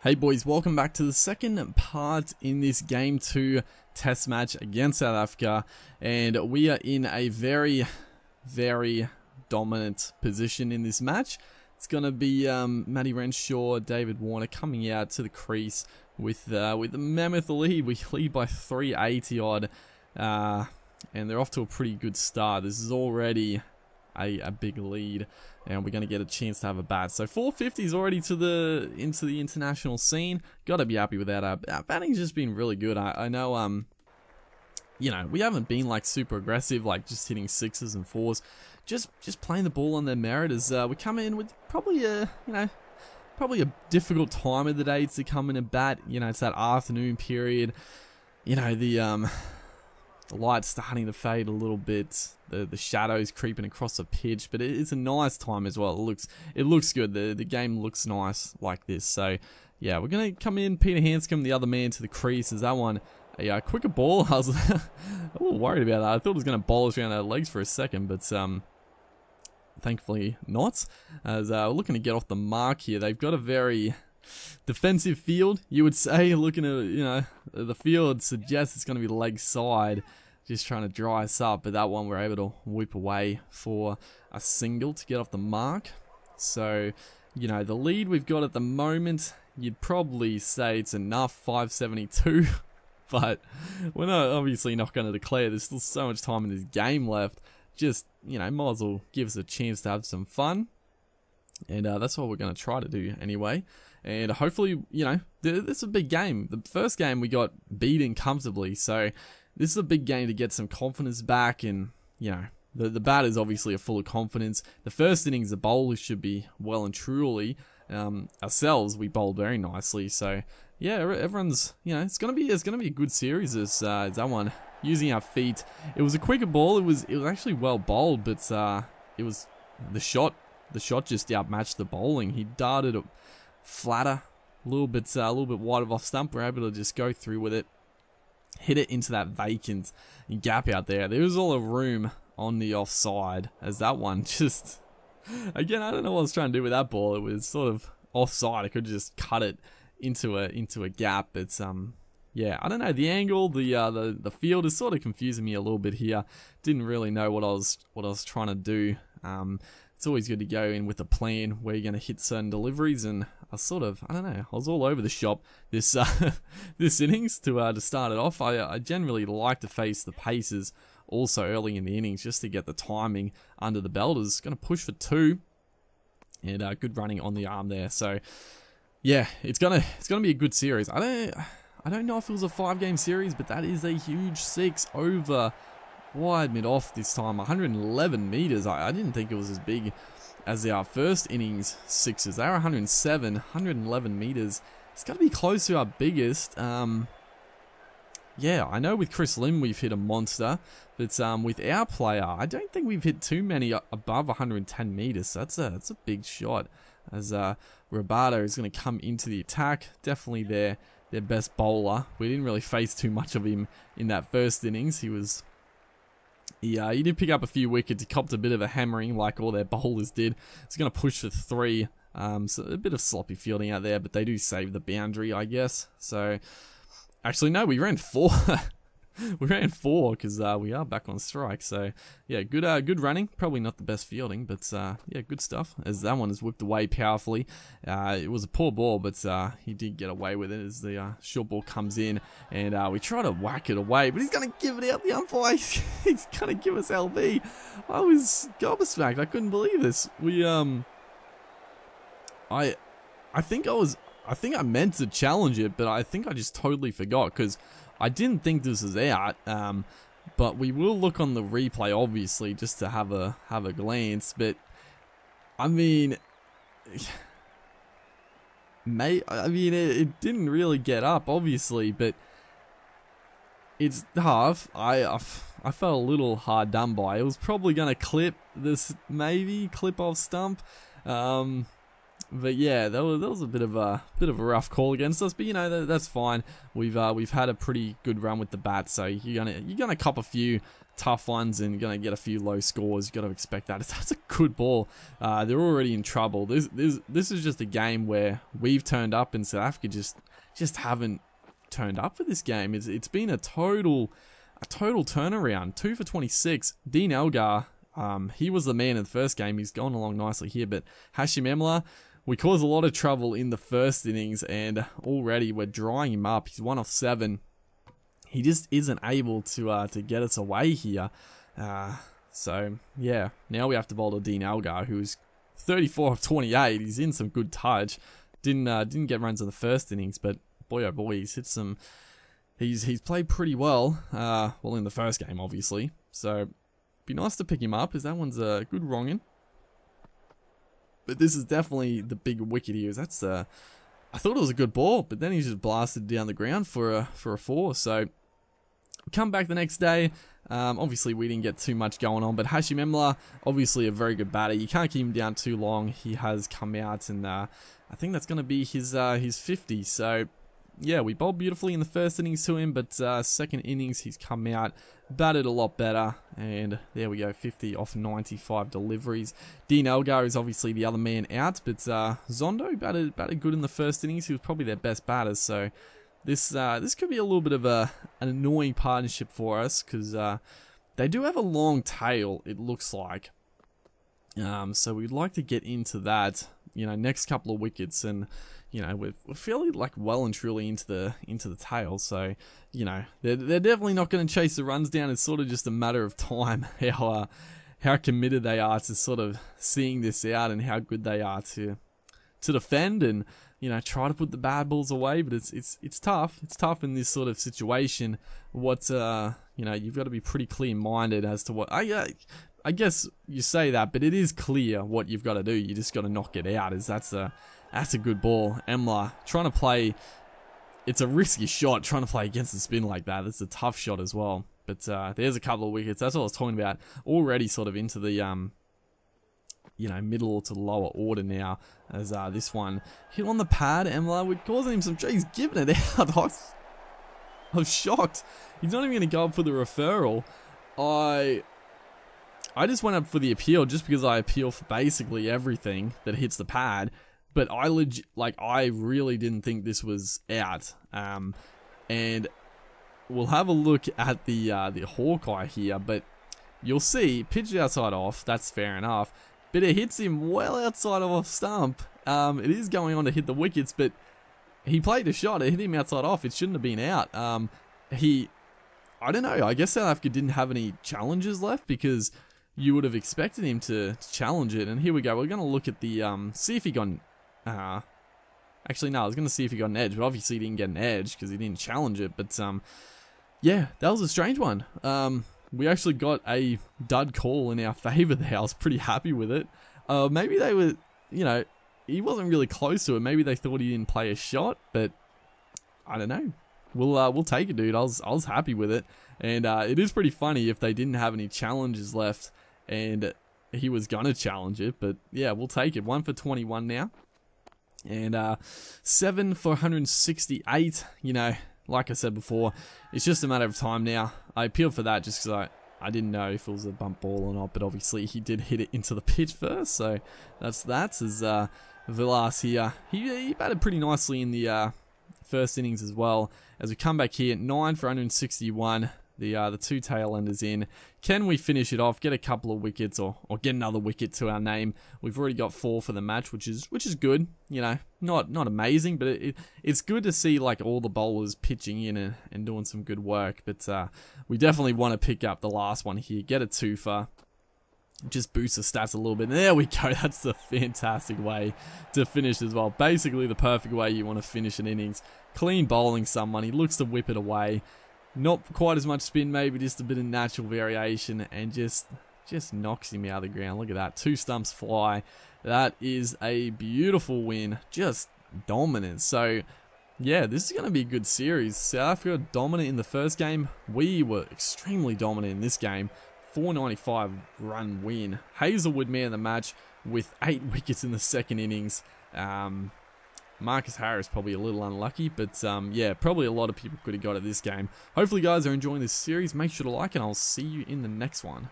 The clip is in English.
Hey boys, welcome back to the second part in this Game 2 test match against South Africa, and we are in a very dominant position in this match. It's going to be Matty Renshaw, David Warner coming out to the crease with the mammoth lead. We lead by 380 odd, and they're off to a pretty good start. This is already a big lead, and we're going to get a chance to have a bat. So 450 is already into the international scene. Got to be happy with that. Our batting's just been really good. I know, you know, we haven't been like super aggressive, like just hitting sixes and fours. Just playing the ball on their merit as we come in with probably a difficult time of the day to come in and bat. You know, it's that afternoon period. You know, the light's starting to fade a little bit. The shadows creeping across the pitch, but it's a nice time as well. It looks good. The game looks nice like this. So yeah, we're gonna come in. Peter Handscomb, the other man, to the crease. Is that one a quicker ball? I was a little worried about that. I thought it was gonna bowl us around our legs for a second, but thankfully not. As we're looking to get off the mark here. They've got a very defensive field, you would say. Looking at, you know, the field suggests it's going to be leg side, just trying to dry us up, but that one we're able to whip away for a single to get off the mark. So, you know, the lead we've got at the moment, you'd probably say it's enough, 572, but we're obviously not going to declare. There's still so much time in this game left. Just, you know, might as well give us a chance to have some fun, and that's what we're going to try to do anyway. And hopefully, you know, this is a big game. The first game we got beaten comfortably, so this is a big game to get some confidence back. And, you know, the batters obviously are full of confidence. The first innings, the bowlers should be well and truly. Ourselves, we bowled very nicely. So yeah, everyone's, you know, it's gonna be a good series. As that one, using our feet. It was a quicker ball. It was actually well bowled, but it was the shot just outmatched the bowling. He darted it flatter, a little bit wide of off stump. We're able to just go through with it, hit it into that vacant gap out there. There was all the room on the offside, as that one just, again, I don't know what I was trying to do with that ball. It was sort of offside. I could just cut it into a gap. It's yeah, I don't know, the angle, the field is sort of confusing me a little bit here. Didn't really know what I was trying to do. It's always good to go in with a plan where you're going to hit certain deliveries, and I don't know, I was all over the shop this this innings to start it off. I generally like to face the paces also early in the innings just to get the timing under the belt. Is going to push for 2, and good running on the arm there. So yeah, it's gonna be a good series. I don't know if it was a 5-game series, but that is a huge 6 over wide mid-off this time, 111 meters. I didn't think it was as big as our first innings 6s. They were 107, 111 meters. It's got to be close to our biggest. Yeah, I know with Chris Lim we've hit a monster, but with our player, I don't think we've hit too many above 110 meters. So that's a big shot. As Roberto is going to come into the attack, definitely their best bowler. We didn't really face too much of him in that first innings. He did pick up a few wickets. He copped a bit of a hammering like all their bowlers did. He's going to push for 3. So a bit of sloppy fielding out there, but they do save the boundary, I guess. So, actually, no, we ran 4. We ran 4 because we are back on strike. So, yeah, good running. Probably not the best fielding, but yeah, good stuff. As that one is whipped away powerfully. It was a poor ball, but he did get away with it as the short ball comes in. And we try to whack it away, but he's going to give it out the umpire. He's going to give us LB. I was gobsmacked. I couldn't believe this. We, I think I meant to challenge it, but I think I just totally forgot because I didn't think this was out, but we will look on the replay, obviously, just to have a glance. But I mean, it didn't really get up, obviously, but it's half. I felt a little hard done by. It was probably gonna clip this, maybe clip off stump. But yeah, that was a bit of a rough call against us. But you know, that's fine. We've had a pretty good run with the bats, so you're gonna cop a few tough ones and you're gonna get a few low scores. You got to expect that. That's a good ball. They're already in trouble. This is just a game where we've turned up and South Africa just haven't turned up for this game. It's been a total turnaround. 2 for 26. Dean Elgar, he was the man in the first game. He's gone along nicely here, but Hashim Amla, we caused a lot of trouble in the first innings, and already we're drying him up. He's 1 off 7. He just isn't able to get us away here. So yeah, now we have to bowl to Dean Elgar, who's 34 of 28. He's in some good touch. Didn't get runs in the first innings, but boy oh boy, he's hit some. He's played pretty well. Well, in the first game, obviously. So be nice to pick him up, as that one's a good wrongin. But this is definitely the big wicket here. That's I thought it was a good ball, but then he just blasted down the ground for a 4. So come back the next day. Obviously we didn't get too much going on, but Hashim Amla, obviously a very good batter. You can't keep him down too long. He has come out, and I think that's going to be his 50. So yeah, we bowled beautifully in the first innings to him, but second innings he's come out, batted a lot better, and there we go, 50 off 95 deliveries. Dean Elgar is obviously the other man out, but Zondo batted good in the first innings. He was probably their best batter, so this could be a little bit of an annoying partnership for us, because they do have a long tail, it looks like. So we'd like to get into that, you know, next couple of wickets, and you know, we're fairly like well and truly into the tail. So you know, they're definitely not going to chase the runs down. It's sort of just a matter of time how committed they are to sort of seeing this out, and how good they are to defend and, you know, try to put the bad balls away. But it's tough. It's tough in this sort of situation. What you know, you've got to be pretty clear-minded as to what I guess you say that, but it is clear what you've got to do. You just got to knock it out. That's a good ball. Amla trying to play. It's a risky shot trying to play against the spin like that. That's a tough shot as well. But there's a couple of wickets. That's what I was talking about. Already sort of into the you know, middle to lower order now, as this one hit on the pad. Amla, we're causing him some. He's giving it out. I was shocked. He's not even going to go up for the referral. I just went up for the appeal just because I appeal for basically everything that hits the pad. But I really didn't think this was out. And we'll have a look at the Hawkeye here, but you'll see pitched outside off. That's fair enough, but it hits him well outside of off stump. It is going on to hit the wickets, but he played a shot. It hit him outside off. It shouldn't have been out. I don't know. I guess South Africa didn't have any challenges left, because you would have expected him to challenge it. And here we go. We're going to look at the see if he got. Actually, no, I was going to see if he got an edge, but obviously he didn't get an edge because he didn't challenge it. But, yeah, that was a strange one. We actually got a dud call in our favour there. I was pretty happy with it. Maybe they were, you know, he wasn't really close to it. Maybe they thought he didn't play a shot, but I don't know. We'll take it, dude. I was happy with it. And it is pretty funny if they didn't have any challenges left and he was going to challenge it. But, yeah, we'll take it. 1 for 21 now. And 7 for 168, you know, like I said before, it's just a matter of time now. I appealed for that just because I didn't know if it was a bump ball or not, but obviously he did hit it into the pitch first, so that's that. As Vilas here, he batted pretty nicely in the first innings as well. As we come back here, 9 for 161. The two tail enders in. Can we finish it off? Get a couple of wickets, or get another wicket to our name? We've already got 4 for the match, which is good. You know, not amazing, but it's good to see like all the bowlers pitching in and doing some good work. But we definitely want to pick up the last one here. Get a 2 for. Just boost the stats a little bit. There we go. That's the fantastic way to finish as well. Basically the perfect way you want to finish an innings. Clean bowling someone. He looks to whip it away. Not quite as much spin, maybe just a bit of natural variation, and just knocks him out of the ground. Look at that. 2 stumps fly. That is a beautiful win. Just dominant. So, yeah, this is going to be a good series. South Africa dominant in the first game. We were extremely dominant in this game. 495 run win. Hazelwood man of the match. with 8 wickets in the second innings. Marcus Harris probably a little unlucky, but yeah, probably a lot of people could have got at this game. Hopefully, guys are enjoying this series. Make sure to like, and I'll see you in the next one.